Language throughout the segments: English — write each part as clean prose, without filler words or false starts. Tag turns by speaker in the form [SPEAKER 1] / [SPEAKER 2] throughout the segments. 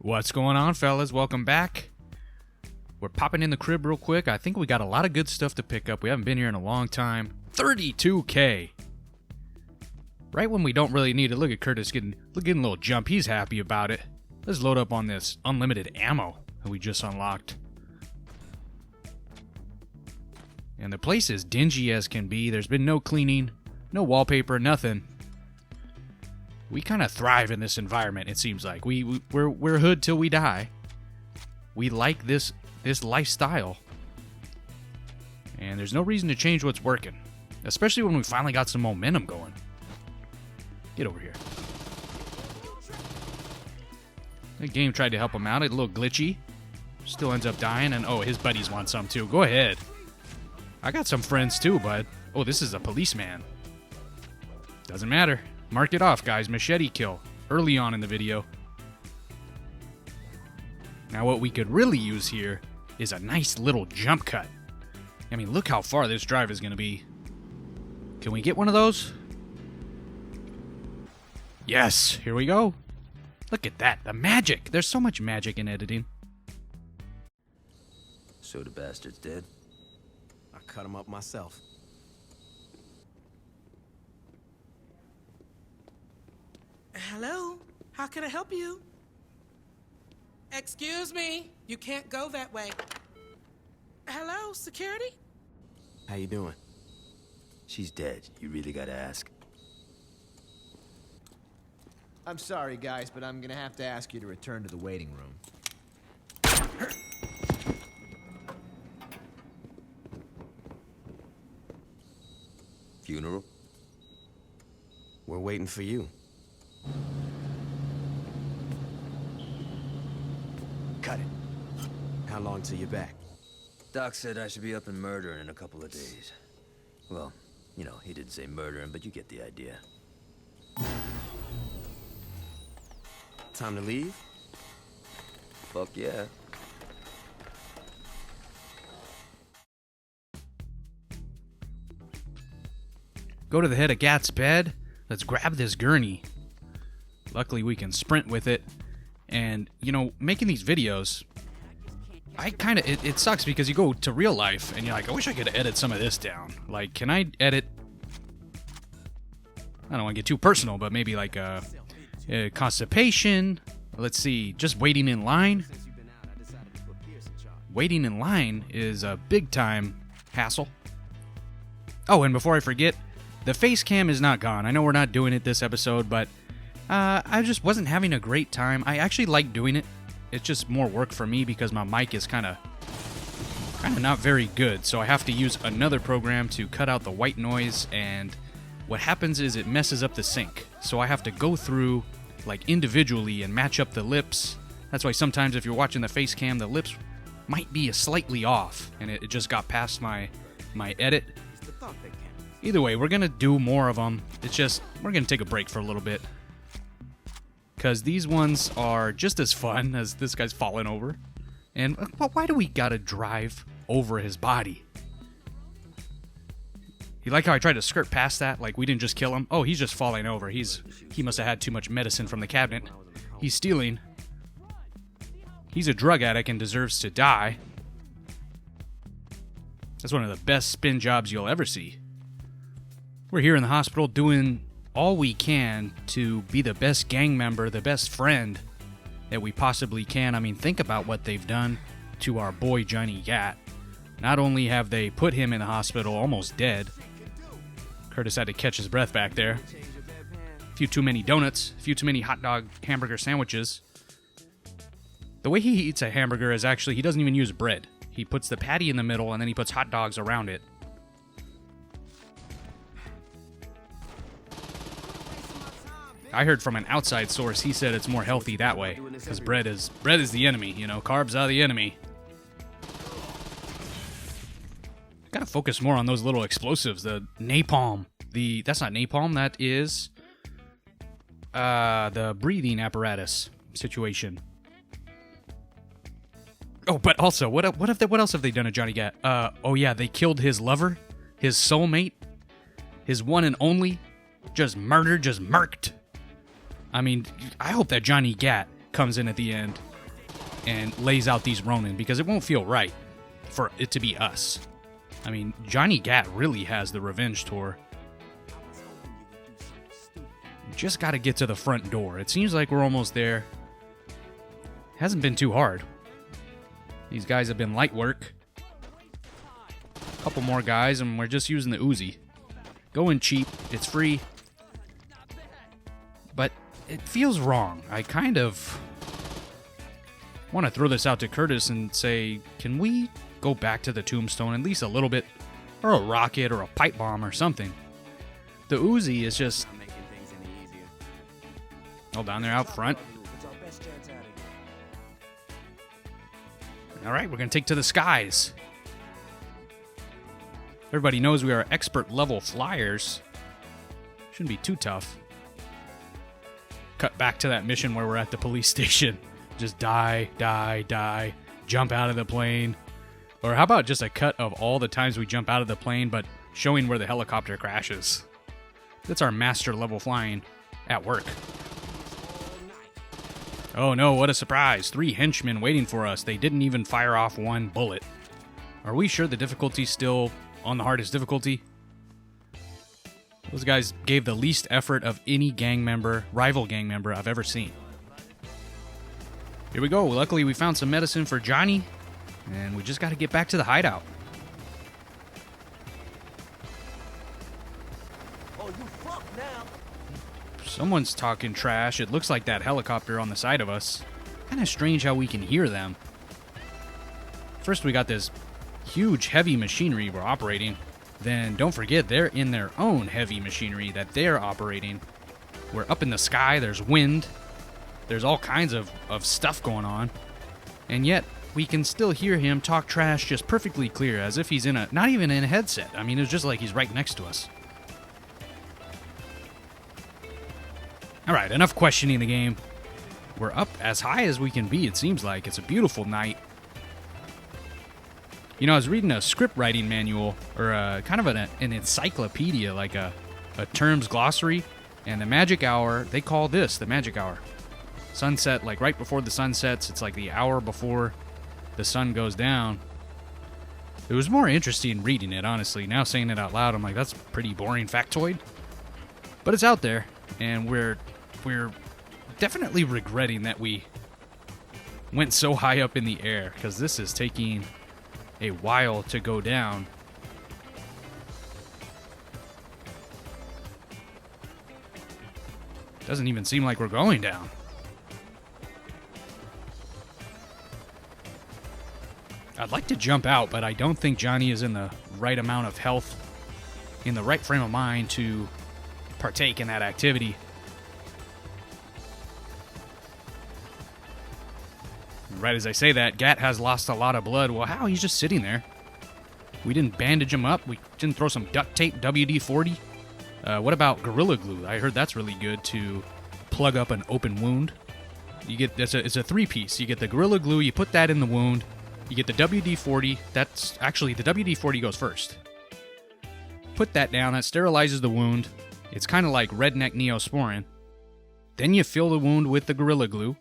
[SPEAKER 1] What's going on, fellas? Welcome back. We're popping in the crib real quick. I think we got a lot of good stuff to pick up. We haven't been here in a long time. 32K. Right when we don't really need it. Look at Curtis getting a little jump. He's happy about it. Let's load up on this unlimited ammo that we just unlocked. And the place is dingy as can be. There's been no cleaning, no wallpaper, nothing. We kind of thrive in this environment, it seems like. We're hood till we die. We like this lifestyle. And there's no reason to change what's working. Especially when we finally got some momentum going. Get over here. The game tried to help him out. It's a little glitchy. Still ends up dying. And oh, his buddies want some too. Go ahead. I got some friends too, bud. Oh, this is a policeman. Doesn't matter. Mark it off, guys. Machete kill. Early on in the video. Now what we could really use here is a nice little jump cut. I mean, look how far this drive is going to be. Can we get one of those? Yes, here we go. Look at that, the magic. There's so much magic in editing.
[SPEAKER 2] So the bastard's dead?
[SPEAKER 3] I cut him up myself.
[SPEAKER 4] Hello? How can I help you? Excuse me. You can't go that way. Hello, security?
[SPEAKER 3] How you doing?
[SPEAKER 2] She's dead. You really gotta ask.
[SPEAKER 5] I'm sorry, guys, but I'm gonna have to ask you to return to the waiting room.
[SPEAKER 2] Funeral?
[SPEAKER 3] We're waiting for you.
[SPEAKER 2] Cut it.
[SPEAKER 3] How long till you're back?
[SPEAKER 2] Doc said I should be up and murdering in a couple of days. Well, you know, he didn't say murdering, but you get the idea.
[SPEAKER 3] Time to leave?
[SPEAKER 2] Fuck yeah.
[SPEAKER 1] Go to the head of Gat's bed. Let's grab this gurney. Luckily, we can sprint with it. And, you know, making these videos, it sucks because you go to real life and you're like, I wish I could edit some of this down. Like, can I edit? I don't want to get too personal, but maybe like constipation. Let's see, just waiting in line. Waiting in line is a big time hassle. Oh, and before I forget, the face cam is not gone. I know we're not doing it this episode, but I just wasn't having a great time. I actually like doing it. It's just more work for me because my mic is kind of not very good. So I have to use another program to cut out the white noise, and what happens is it messes up the sync. So I have to go through like individually and match up the lips. That's why sometimes if you're watching the face cam, the lips might be slightly off, and it just got past my edit. Either way, we're gonna do more of them. It's just we're gonna take a break for a little bit because these ones are just as fun as this guy's falling over. And why do we gotta drive over his body? You like how I tried to skirt past that? Like we didn't just kill him. Oh, he's just falling over. He must have had too much medicine from the cabinet. He's stealing. He's a drug addict and deserves to die. That's one of the best spin jobs you'll ever see. We're here in the hospital doing all we can to be the best gang member, the best friend that we possibly can. I mean, think about what they've done to our boy Johnny Gat. Not only have they put him in the hospital almost dead, Curtis had to catch his breath back there. A few too many donuts, a few too many hot dog hamburger sandwiches. The way he eats a hamburger is actually, he doesn't even use bread. He puts the patty in the middle and then he puts hot dogs around it. I heard from an outside source, he said it's more healthy that way. Because bread is the enemy, you know, carbs are the enemy. Gotta focus more on those little explosives, the napalm. That's not napalm, that is the breathing apparatus situation. Oh, but also, what else have they done to Johnny Gat? Oh yeah, they killed his lover, his soulmate, his one and only, just murdered, just murked. I mean, I hope that Johnny Gat comes in at the end and lays out these Ronin, because it won't feel right for it to be us. I mean, Johnny Gat really has the revenge tour. Just got to get to the front door. It seems like we're almost there. Hasn't been too hard. These guys have been light work. A couple more guys, and we're just using the Uzi. Going cheap. It's free. But it feels wrong. I kind of want to throw this out to Curtis and say, can we go back to the tombstone at least a little bit? Or a rocket or a pipe bomb or something. The Uzi is just... Hold on, they're out front. Alright, we're going to take to the skies. Everybody knows we are expert level flyers. Shouldn't be too tough. Cut back to that mission where we're at the police station. Just die, die, die. Jump out of the plane. Or how about just a cut of all the times we jump out of the plane, but showing where the helicopter crashes. That's our master level flying at work. Oh no, what a surprise. 3 henchmen waiting for us. They didn't even fire off one bullet. Are we sure the difficulty's still on the hardest difficulty? Those guys gave the least effort of any gang member, rival gang member I've ever seen. Here we go. Luckily, we found some medicine for Johnny, and we just got to get back to the hideout.
[SPEAKER 2] Oh, you fuck now.
[SPEAKER 1] Someone's talking trash. It looks like that helicopter on the side of us. Kind of strange how we can hear them. First, we got this huge heavy machinery we're operating. Then, don't forget, they're in their own heavy machinery that they're operating. We're up in the sky. There's wind. There's all kinds of stuff going on. And yet, we can still hear him talk trash just perfectly clear, as if he's in a... not even in a headset. I mean, it's just like he's right next to us. Alright, enough questioning the game. We're up as high as we can be, it seems like. It's a beautiful night. You know, I was reading a script writing manual, or kind of an encyclopedia, like a terms glossary, and the magic hour, they call this the magic hour. Sunset, like right before the sun sets, it's like the hour before the sun goes down. It was more interesting reading it, honestly. Now saying it out loud, I'm like, that's a pretty boring factoid. But it's out there, and we're definitely regretting that we went so high up in the air, because this is taking a while to go down. Doesn't even seem like we're going down. I'd like to jump out, but I don't think Johnny is in the right amount of health, in the right frame of mind to partake in that activity. Right as I say that, Gat has lost a lot of blood. Well, how? He's just sitting there. We didn't bandage him up. We didn't throw some duct tape, WD-40. What about Gorilla Glue? I heard that's really good to plug up an open wound. You get it's a 3-piece. You get the Gorilla Glue, you put that in the wound. You get the WD-40. That's actually, the WD-40 goes first. Put that down. That sterilizes the wound. It's kind of like redneck Neosporin. Then you fill the wound with the Gorilla Glue.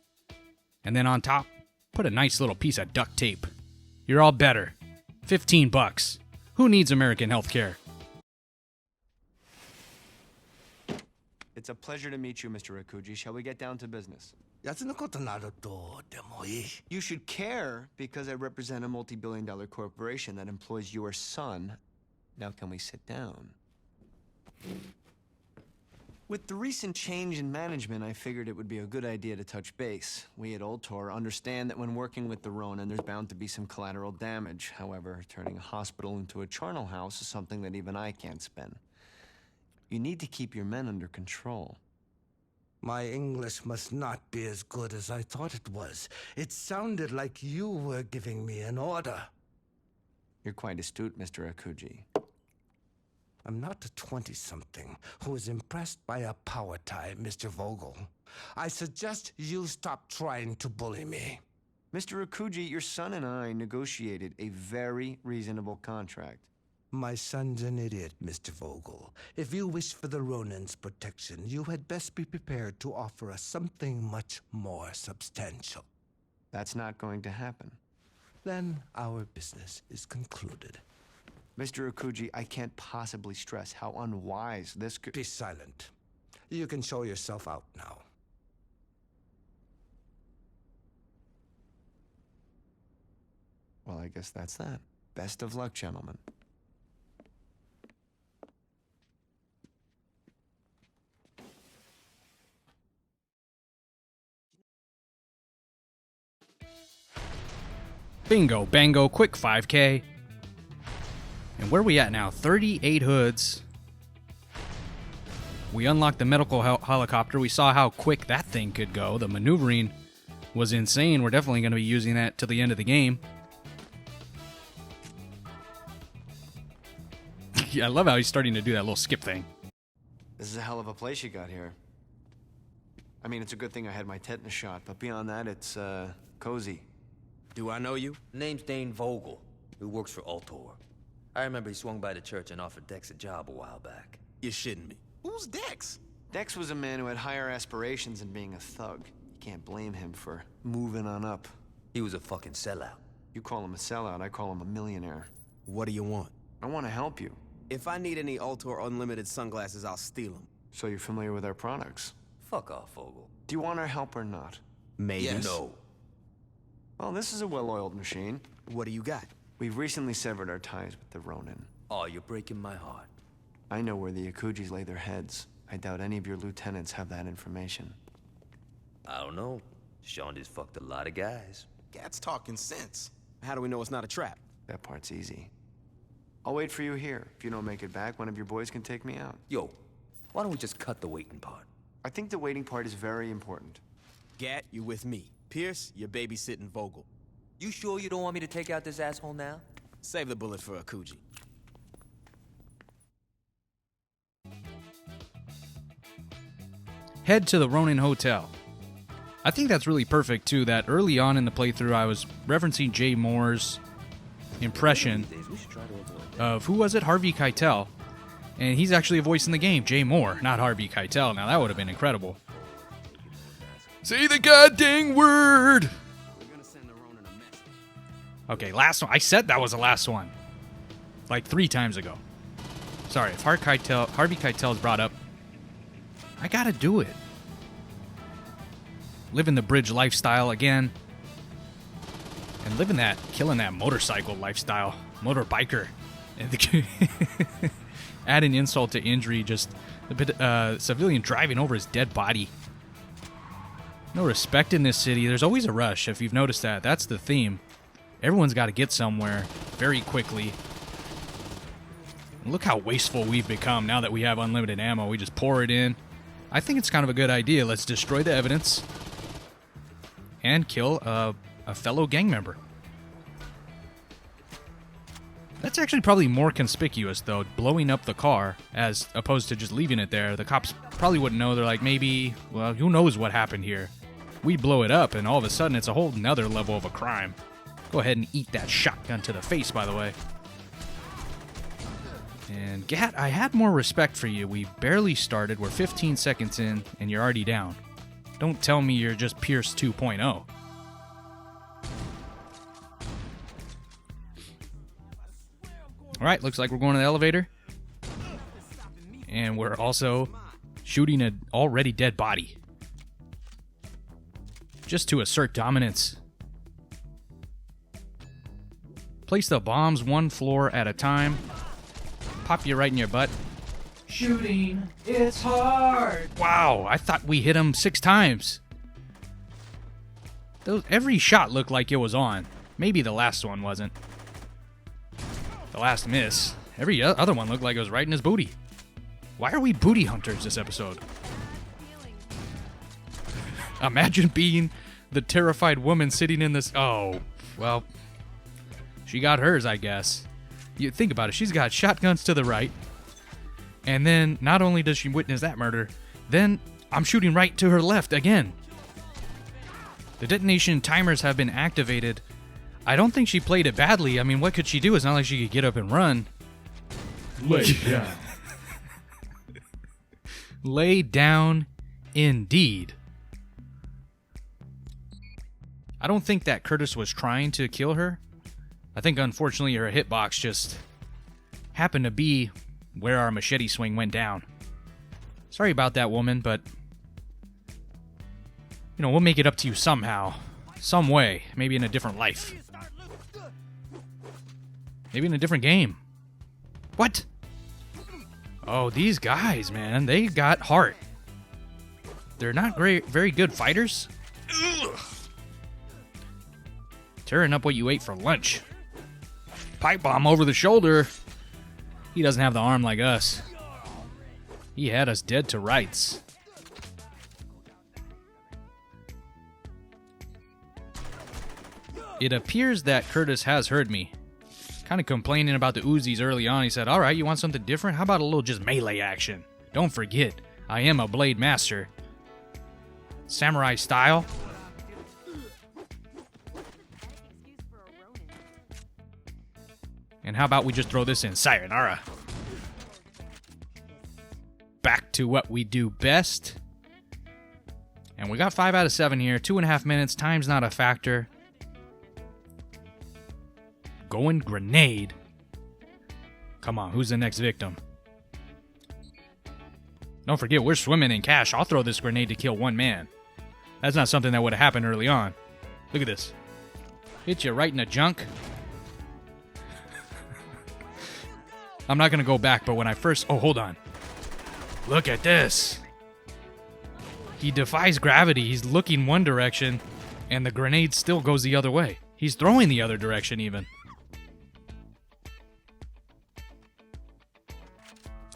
[SPEAKER 1] And then on top, put a nice little piece of duct tape. You're all better. $15. Who needs American healthcare?
[SPEAKER 3] It's a pleasure to meet you, Mr. Rakuji. Shall we get down to business? You should care because I represent a multi-billion-dollar corporation that employs your son. Now can we sit down? With the recent change in management, I figured it would be a good idea to touch base. We at Old Tor understand that when working with the Ronin, there's bound to be some collateral damage. However, turning a hospital into a charnel house is something that even I can't spin. You need to keep your men under control.
[SPEAKER 6] My English must not be as good as I thought it was. It sounded like you were giving me an order.
[SPEAKER 3] You're quite astute, Mr. Akuji.
[SPEAKER 6] I'm not a 20-something who is impressed by a power tie, Mr. Vogel. I suggest you stop trying to bully me.
[SPEAKER 3] Mr. Akuji, your son and I negotiated a very reasonable contract.
[SPEAKER 6] My son's an idiot, Mr. Vogel. If you wish for the Ronin's protection, you had best be prepared to offer us something much more substantial.
[SPEAKER 3] That's not going to happen.
[SPEAKER 6] Then our business is concluded.
[SPEAKER 3] Mr. Okuji, I can't possibly stress how unwise this could...
[SPEAKER 6] Be silent. You can show yourself out now.
[SPEAKER 3] Well, I guess that's that. Best of luck, gentlemen.
[SPEAKER 1] Bingo, bango, quick 5K. And where are we at now? 38 hoods. We unlocked the medical helicopter. We saw how quick that thing could go. The maneuvering was insane. We're definitely going to be using that till the end of the game. Yeah, I love how he's starting to do that little skip thing.
[SPEAKER 3] This is a hell of a place you got here. I mean, it's a good thing I had my tetanus shot, but beyond that, it's, cozy.
[SPEAKER 5] Do I know you?
[SPEAKER 2] Name's Dane Vogel, who works for Ultor. I remember he swung by the church and offered Dex a job a while back.
[SPEAKER 5] You're shitting me. Who's Dex?
[SPEAKER 3] Dex was a man who had higher aspirations than being a thug. You can't blame him for moving on up.
[SPEAKER 2] He was a fucking sellout.
[SPEAKER 3] You call him a sellout, I call him a millionaire.
[SPEAKER 5] What do you want?
[SPEAKER 3] I want to help you.
[SPEAKER 5] If I need any Ultor Unlimited sunglasses, I'll steal them.
[SPEAKER 3] So you're familiar with our products?
[SPEAKER 2] Fuck off, Vogel.
[SPEAKER 3] Do you want our help or not?
[SPEAKER 5] Maybe.
[SPEAKER 2] Yes. No.
[SPEAKER 3] Well, this is a well-oiled machine.
[SPEAKER 5] What do you got?
[SPEAKER 3] We've recently severed our ties with the Ronin.
[SPEAKER 2] Oh, you're breaking my heart.
[SPEAKER 3] I know where the Akujis lay their heads. I doubt any of your lieutenants have that information.
[SPEAKER 2] I don't know. Sean just fucked a lot of guys.
[SPEAKER 5] Cat's talking sense. How do we know it's not a trap?
[SPEAKER 3] That part's easy. I'll wait for you here. If you don't make it back, one of your boys can take me out.
[SPEAKER 2] Yo, why don't we just cut the waiting part?
[SPEAKER 3] I think the waiting part is very important.
[SPEAKER 5] Gat, you with me. Pierce, you're babysitting Vogel.
[SPEAKER 2] You sure you don't want me to take out this asshole now?
[SPEAKER 5] Save the bullet for Akuji.
[SPEAKER 1] Head to the Ronin Hotel. I think that's really perfect, too, that early on in the playthrough I was referencing Jay Moore's impression of, who was it? Harvey Keitel. And he's actually a voice in the game, Jay Moore, not Harvey Keitel. Now that would have been incredible. Say the goddamn word! Okay, last one. I said that was the last one. Like 3 times ago. Sorry, if Harvey Keitel is brought up, I gotta do it. Living the bridge lifestyle again. And living that, killing that motorcycle lifestyle. Motorbiker. And adding insult to injury, just a bit civilian driving over his dead body. No respect in this city. There's always a rush, if you've noticed that. That's the theme. Everyone's got to get somewhere very quickly. And look how wasteful we've become now that we have unlimited ammo. We just pour it in. I think it's kind of a good idea. Let's destroy the evidence and kill a fellow gang member. That's actually probably more conspicuous, though, blowing up the car as opposed to just leaving it there. The cops probably wouldn't know. They're like, maybe, well, who knows what happened here? We blow it up, and all of a sudden, it's a whole nother level of a crime. Go ahead and eat that shotgun to the face, by the way. And Gat, I had more respect for you. We barely started. We're 15 seconds in, and you're already down. Don't tell me you're just Pierce 2.0. Alright, looks like we're going to the elevator. And we're also shooting an already dead body. Just to assert dominance. Place the bombs 1 floor at a time. Pop you right in your butt. Shooting, it's hard. Wow, I thought we hit him 6 times. Every shot looked like it was on. Maybe the last one wasn't. The last miss. Every other one looked like it was right in his booty. Why are we booty hunters this episode? Imagine being the terrified woman sitting in this... Oh, well, she got hers, I guess. You think about it. She's got shotguns to the right. And then not only does she witness that murder, then I'm shooting right to her left again. The detonation timers have been activated. I don't think she played it badly. I mean, what could she do? It's not like she could get up and run.
[SPEAKER 7] Lay down.
[SPEAKER 1] Lay down, indeed. I don't think that Curtis was trying to kill her. I think, unfortunately, her hitbox just happened to be where our machete swing went down. Sorry about that, woman, but, you know, we'll make it up to you somehow. Some way. Maybe in a different life. Maybe in a different game. What? Oh, these guys, man. They got heart. They're not very good fighters. Ugh. Tearing up what you ate for lunch. Pipe bomb over the shoulder. He doesn't have the arm like us. He had us dead to rights. It appears that Curtis has heard me. Kind of complaining about the Uzis early on. He said, alright, you want something different? How about a little just melee action? Don't forget, I am a blade master. Samurai style. And how about we just throw this in? Sayonara. Back to what we do best. And we got 5 out of 7 here. 2.5 minutes. Time's not a factor. Going grenade. Come on, who's the next victim? Don't forget, we're swimming in cash. I'll throw this grenade to kill one man. That's not something that would have happened early on. Look at this. Hit you right in the junk. I'm not going to go back, but when I first... Oh, hold on. Look at this. He defies gravity. He's looking one direction, and the grenade still goes the other way. He's throwing the other direction, even.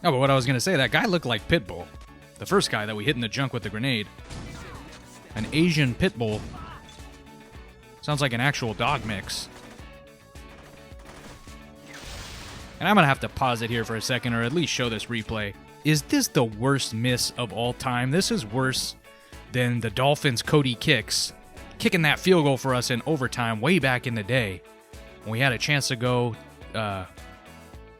[SPEAKER 1] Oh, but what I was going to say, that guy looked like Pitbull. The first guy that we hit in the junk with the grenade. An Asian Pitbull. Sounds like an actual dog mix. And I'm going to have to pause it here for a second, or at least show this replay. Is this the worst miss of all time? This is worse than the Dolphins' Cody Kicks kicking that field goal for us in overtime way back in the day when we had a chance to go to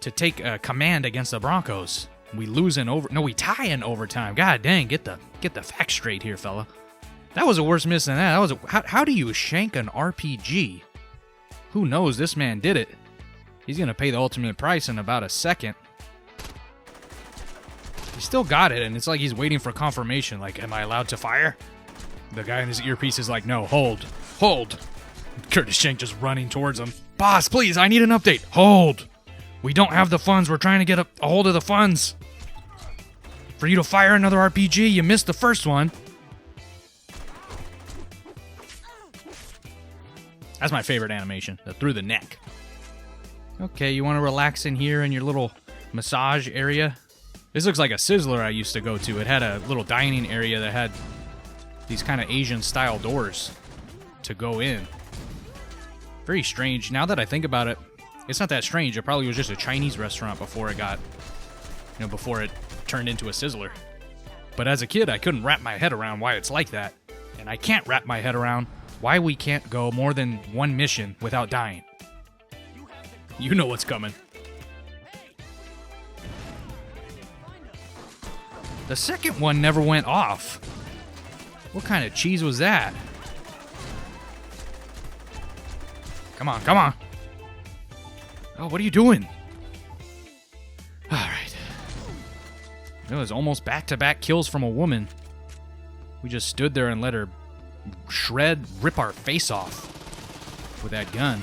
[SPEAKER 1] take a command against the Broncos. We lose in we tie in overtime. God dang, get the facts straight here, fella. That was a worse miss than that. How do you shank an RPG? Who knows? This man did it. He's going to pay the ultimate price in about a second. He still got it, and it's like he's waiting for confirmation. Like, am I allowed to fire? The guy in his earpiece is like, no, hold. Curtis Shank just running towards him. Boss, please, I need an update. Hold. We don't have the funds. We're trying to get a hold of the funds. For you to fire another RPG, you missed the first one. That's my favorite animation, the through the neck. Okay, you want to relax in here in your little massage area? This looks like a Sizzler I used to go to. It had a little dining area that had these kind of Asian-style doors to go in. Very strange. Now that I think about it, it's not that strange. It probably was just a Chinese restaurant before it got, before it turned into a Sizzler. But as a kid, I couldn't wrap my head around why it's like that. And I can't wrap my head around why we can't go more than one mission without dying. You know what's coming. The second one never went off. What kind of cheese was that? Come on, come on. Oh, what are you doing? All right. It was almost back-to-back kills from a woman. We just stood there and let her rip our face off with that gun.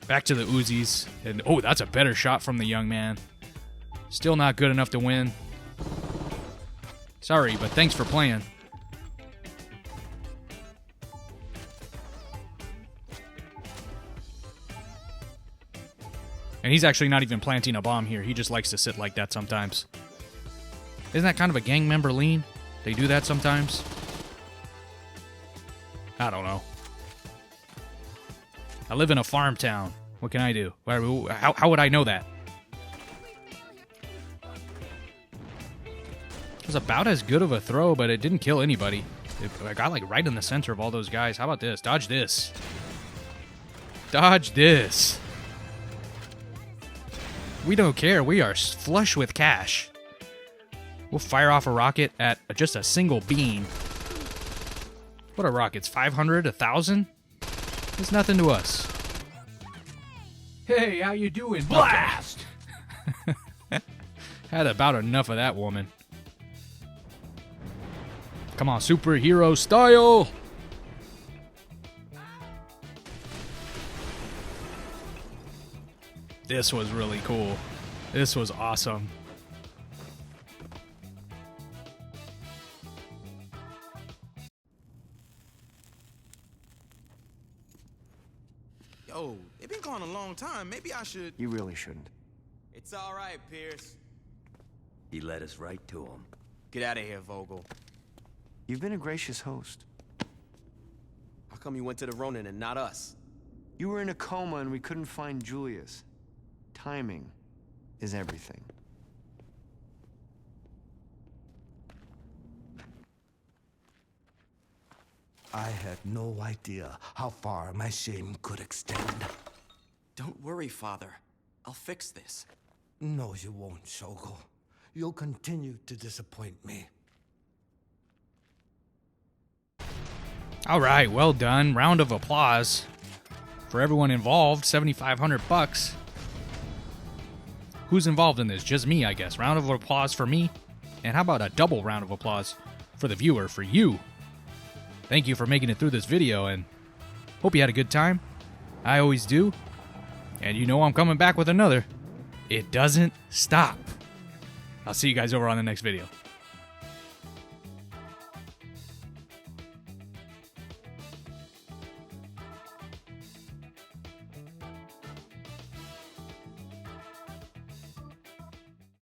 [SPEAKER 1] Back to the Uzis. And oh, that's a better shot from the young man. Still not good enough to win. Sorry, but thanks for playing. And he's actually not even planting a bomb here. He just likes to sit like that sometimes. Isn't that kind of a gang member lean? They do that sometimes? I don't know. I live in a farm town. What can I do? How would I know that? It was about as good of a throw, but it didn't kill anybody. I got like right in the center of all those guys. How about this? Dodge this. Dodge this. We don't care. We are flush with cash. We'll fire off a rocket at just a single beam. What are rockets? 500? 1,000? It's nothing to us.
[SPEAKER 7] Hey, how you doing? Blast!
[SPEAKER 1] Had about enough of that woman. Come on, superhero style! This was really cool. This was awesome.
[SPEAKER 8] Yo, they've been gone a long time. Maybe I should...
[SPEAKER 3] You really shouldn't.
[SPEAKER 8] It's all right, Pierce.
[SPEAKER 2] He led us right to him.
[SPEAKER 8] Get out of here, Vogel.
[SPEAKER 3] You've been a gracious host.
[SPEAKER 8] How come you went to the Ronin and not us?
[SPEAKER 3] You were in a coma and we couldn't find Julius. Timing is everything.
[SPEAKER 6] I had no idea how far my shame could extend.
[SPEAKER 8] Don't worry, Father. I'll fix this.
[SPEAKER 6] No, you won't, Shogo. You'll continue to disappoint me.
[SPEAKER 1] All right, well done. Round of applause for everyone involved. 7,500 bucks. Who's involved in this? Just me, I guess. Round of applause for me. And how about a double round of applause for the viewer, for you? Thank you for making it through this video, and hope you had a good time. I always do. And you know I'm coming back with another. It doesn't stop. I'll see you guys over on the next video.